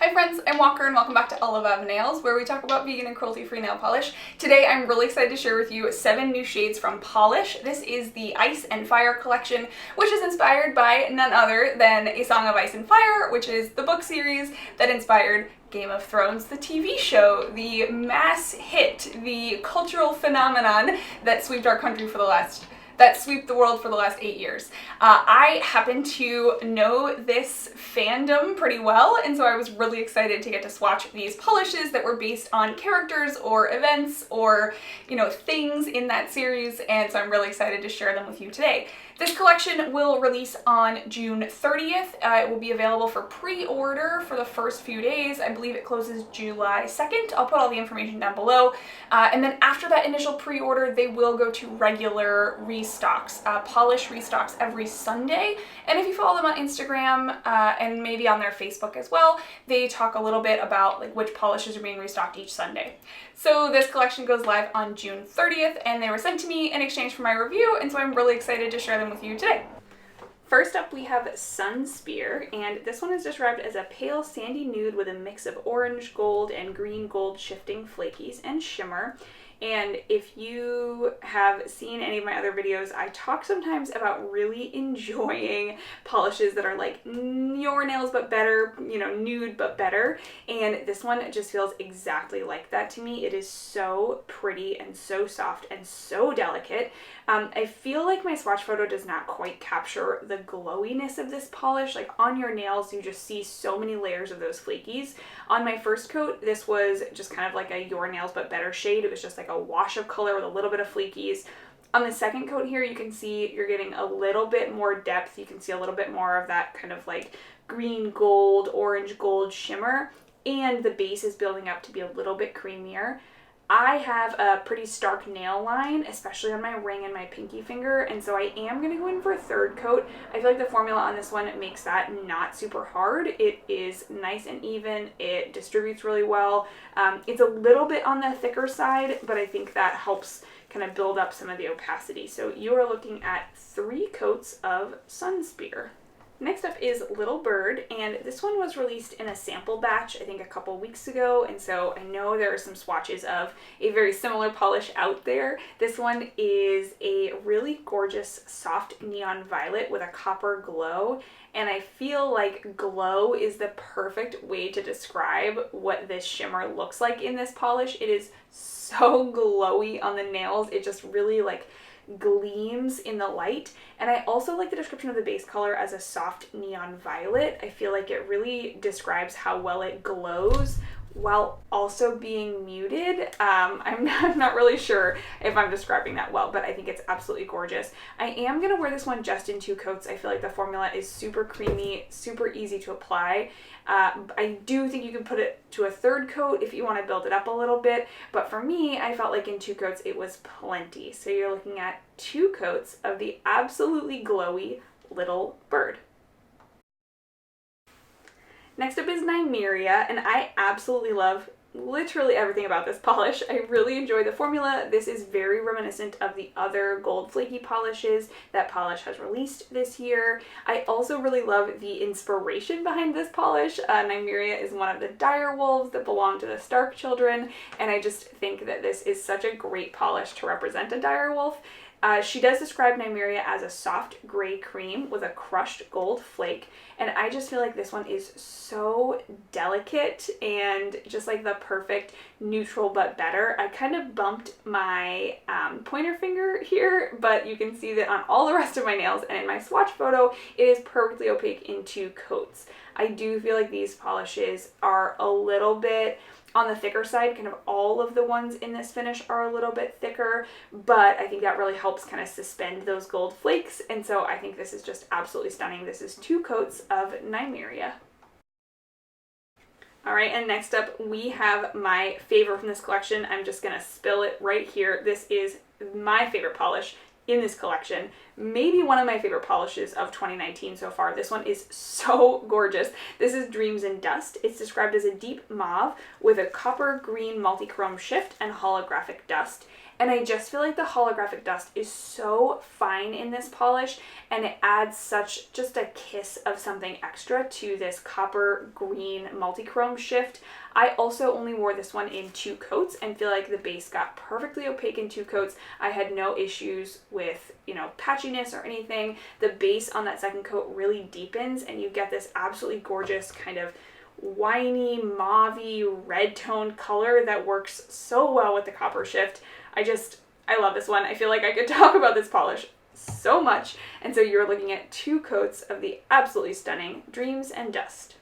Hi friends, I'm Walker and welcome back to Olive Ave Nails, where we talk about vegan and cruelty-free nail polish. Today I'm really excited to share with you 7 new shades from Pahlish. This is the Ice and Fire collection, which is inspired by none other than A Song of Ice and Fire, which is the book series that inspired Game of Thrones, the TV show, the mass hit, the cultural phenomenon that swept our country for the last the world for the last 8 years. I happen to know this fandom pretty well, and so I was really excited to get to swatch these polishes that were based on characters or events or, things in that series, and so I'm really excited to share them with you today. This collection will release on June 30th. It will be available for pre-order for the first few days. I believe it closes July 2nd. I'll put all the information down below. And then after that initial pre-order, they will go to regular restocks. Pahlish restocks every Sunday. And if you follow them on Instagram and maybe on their Facebook as well, they talk a little bit about which polishes are being restocked each Sunday. So this collection goes live on June 30th, and they were sent to me in exchange for my review, and so I'm really excited to share them with you today. First up, we have Sunspear, and this one is described as a pale sandy nude with a mix of orange gold and green gold shifting flakies and shimmer. And if you have seen any of my other videos, I talk sometimes about really enjoying polishes that are like your nails but better, nude but better. And this one just feels exactly like that to me. It is so pretty and so soft and so delicate. I feel like my swatch photo does not quite capture the glowiness of this polish. Like on your nails, you just see so many layers of those flakies. On my first coat, this was just kind of like a your nails but better shade. It was just like a wash of color with a little bit of flakies. On the second coat here, you can see you're getting a little bit more depth. You can see a little bit more of that kind of like green gold, orange gold shimmer, and the base is building up to be a little bit creamier. I have a pretty stark nail line, especially on my ring and my pinky finger, and so I am going to go in for a third coat. I feel like the formula on this one makes that not super hard. It is nice and even. It distributes really well. It's a little bit on the thicker side, but I think that helps kind of build up some of the opacity. So you are looking at 3 coats of Sunspear. Next up is Little Bird, and this one was released in a sample batch, I think a couple weeks ago, and so I know there are some swatches of a very similar polish out there. This one is a really gorgeous soft neon violet with a copper glow, and I feel like glow is the perfect way to describe what this shimmer looks like in this polish. It is so glowy on the nails. It just really gleams in the light. And I also like the description of the base color as a soft neon violet. I feel like it really describes how well it glows while also being muted. I'm not really sure if I'm describing that well, but I think it's absolutely gorgeous. I am going to wear this one just in 2 coats. I feel like the formula is super creamy, super easy to apply. I do think you can put it to a third coat if you want to build it up a little bit, but for me, I felt like in 2 coats it was plenty. So you're looking at 2 coats of the absolutely glowy Little Bird. Next up is Nymeria, and I absolutely love literally everything about this polish. I really enjoy the formula. This is very reminiscent of the other gold flaky polishes that Pahlish has released this year. I also really love the inspiration behind this polish. Nymeria is one of the dire wolves that belong to the Stark children, and I just think that this is such a great polish to represent a dire wolf. She does describe Nymeria as a soft gray cream with a crushed gold flake, and I just feel like this one is so delicate and just like the perfect neutral but better. I kind of bumped my pointer finger here, but you can see that on all the rest of my nails, and in my swatch photo, it is perfectly opaque in 2 coats. I do feel like these polishes are a little bit on the thicker side. Kind of all of the ones in this finish are a little bit thicker, but I think that really helps kind of suspend those gold flakes, and so I think this is just absolutely stunning. This is 2 coats of Nymeria. Alright, and next up we have my favorite from this collection. I'm just going to spill it right here. This is my favorite polish in this collection. Maybe one of my favorite polishes of 2019 so far. This one is so gorgeous. This is Dreams in Dust. It's described as a deep mauve with a copper green multi-chrome shift and holographic dust. and I just feel like the holographic dust is so fine in this polish, and it adds such just a kiss of something extra to this copper green multi-chrome shift. I also only wore this one in 2 coats and feel like the base got perfectly opaque in 2 coats. I had no issues with, you know, patchiness or anything. The base on that second coat really deepens and you get this absolutely gorgeous kind of winey, mauvey, red toned color that works so well with the copper shift. I love this one. I feel like I could talk about this polish so much. And so you're looking at 2 coats of the absolutely stunning Dreams and Dust.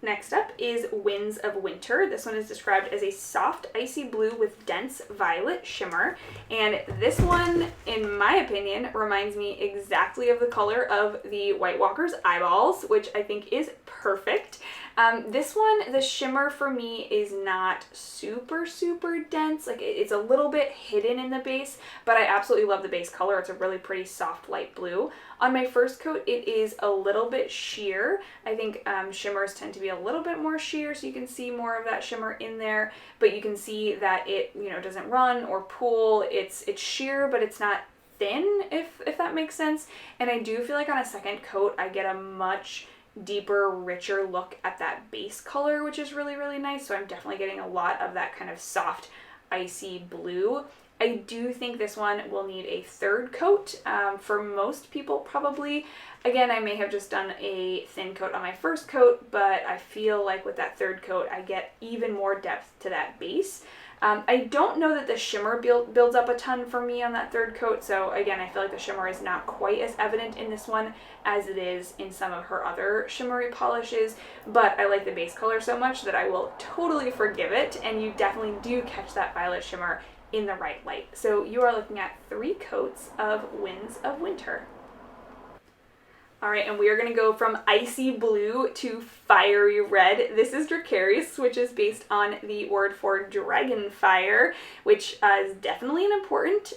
Next up is Winds of Winter. This one is described as a soft icy blue with dense violet shimmer. And this one, in my opinion, reminds me exactly of the color of the White Walker's eyeballs, which I think is perfect. This one, the shimmer for me is not super dense. Like, it's a little bit hidden in the base, but I absolutely love the base color. It's a really pretty soft light blue. On my first coat, it is a little bit sheer. I think shimmers tend to be a little bit more sheer, so you can see more of that shimmer in there, but you can see that it, you know, doesn't run or pool. It's sheer, but it's not thin, if that makes sense. And I do feel like on a second coat, I get a much deeper, richer look at that base color, which is really nice. So I'm definitely getting a lot of that kind of soft, icy blue. I do think this one will need a 3rd coat. For most people, probably. Again, I may have just done a thin coat on my first coat, but I feel like with that 3rd coat, I get even more depth to that base. I don't know that the shimmer builds up a ton for me on that 3rd coat, so again, I feel like the shimmer is not quite as evident in this one as it is in some of her other shimmery polishes, but I like the base color so much that I will totally forgive it, and you definitely do catch that violet shimmer in the right light. So you are looking at 3 coats of Winds of Winter. All right, and we are gonna go from icy blue to fiery red. This is Dracarys, which is based on the word for dragon fire, which is definitely an important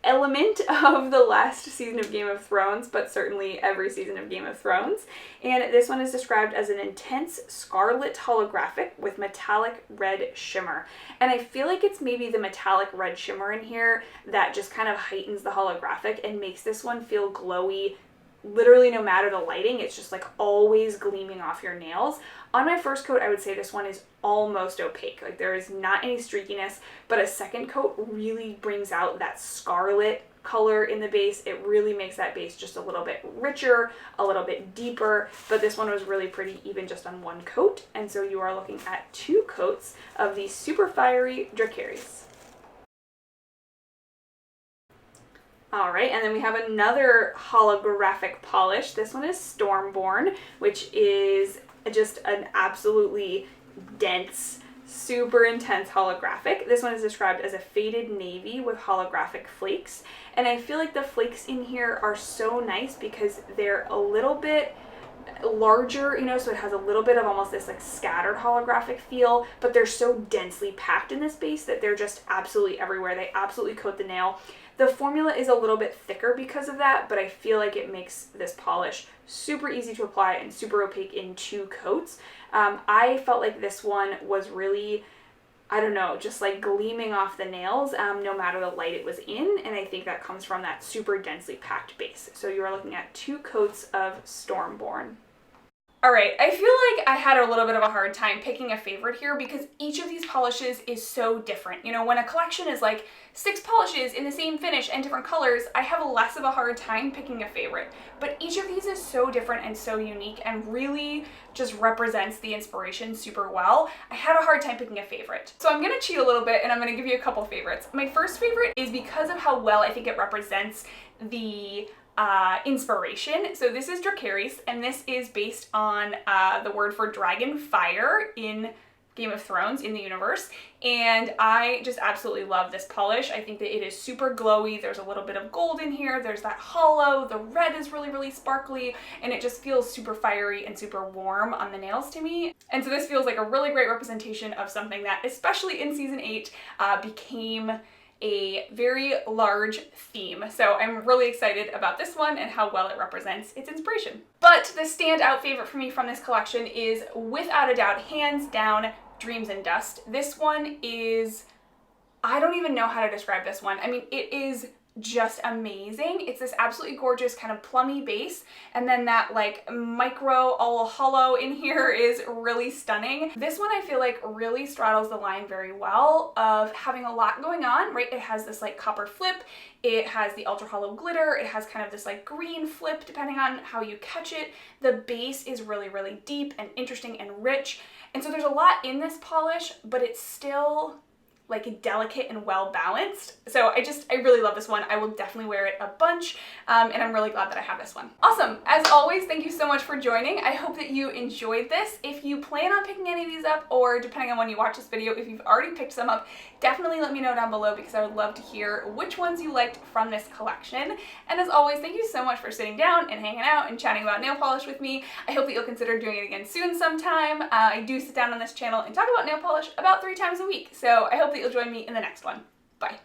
element of the last season of Game of Thrones, but certainly every season of Game of Thrones. And this one is described as an intense scarlet holographic with metallic red shimmer. And I feel like it's maybe the metallic red shimmer in here that just kind of heightens the holographic and makes this one feel glowy. Literally no matter the lighting, it's just like always gleaming off your nails. On my first coat, I would say this one is almost opaque. Like, there is not any streakiness, but a second coat really brings out that scarlet color in the base. It really makes that base just a little bit richer, a little bit deeper, but this one was really pretty even just on 1 coat. And so you are looking at 2 coats of the super fiery Dracarys. All right, and then we have another holographic polish. This one is Stormborn, which is just an absolutely dense, super intense holographic. This one is described as a faded navy with holographic flakes. And I feel like the flakes in here are so nice because they're a little bit larger, you know, so it has a little bit of almost this like scattered holographic feel, but they're so densely packed in this base that they're just absolutely everywhere. They absolutely coat the nail. The formula is a little bit thicker because of that, but I feel like it makes this polish super easy to apply and super opaque in 2 coats. I felt like this one was really, I don't know, just like gleaming off the nails no matter the light it was in, and I think that comes from that super densely packed base. So you are looking at 2 coats of Stormborn. All right, I feel like I had a little bit of a hard time picking a favorite here because each of these polishes is so different. You know, when a collection is like 6 polishes in the same finish and different colors, I have less of a hard time picking a favorite. But each of these is so different and so unique and really just represents the inspiration super well. I had a hard time picking a favorite. So I'm gonna cheat a little bit and I'm gonna give you a couple favorites. My first favorite is because of how well I think it represents the inspiration. So this is Dracarys, and this is based on the word for dragon fire in Game of Thrones in the universe, and I just absolutely love this polish. I think that it is super glowy. There's a little bit of gold in here, there's that hollow, the red is really sparkly, and it just feels super fiery and super warm on the nails to me. And so this feels like a really great representation of something that, especially in season 8, became a very large theme. So I'm really excited about this one and how well it represents its inspiration. But the standout favorite for me from this collection is, without a doubt, hands down, Dreams and Dust. This one is I don't even know how to describe this one. I mean, it is just amazing. It's this absolutely gorgeous kind of plummy base, and then that like micro all hollow in here is really stunning. This one I feel like really straddles the line very well of having a lot going on, right? It has this like copper flip, it has the ultra hollow glitter, it has kind of this like green flip depending on how you catch it. The base is really, really deep and interesting and rich, and so there's a lot in this polish, but it's still like delicate and well balanced. So I really love this one. I will definitely wear it a bunch, and I'm really glad that I have this one. Awesome. As always, thank you so much for joining. I hope that you enjoyed this. If you plan on picking any of these up, or depending on when you watch this video, if you've already picked some up, definitely let me know down below because I would love to hear which ones you liked from this collection. And as always, thank you so much for sitting down and hanging out and chatting about nail polish with me. I hope that you'll consider doing it again soon sometime. I do sit down on this channel and talk about nail polish about 3 times a week, so I hope that you'll join me in the next one. Bye.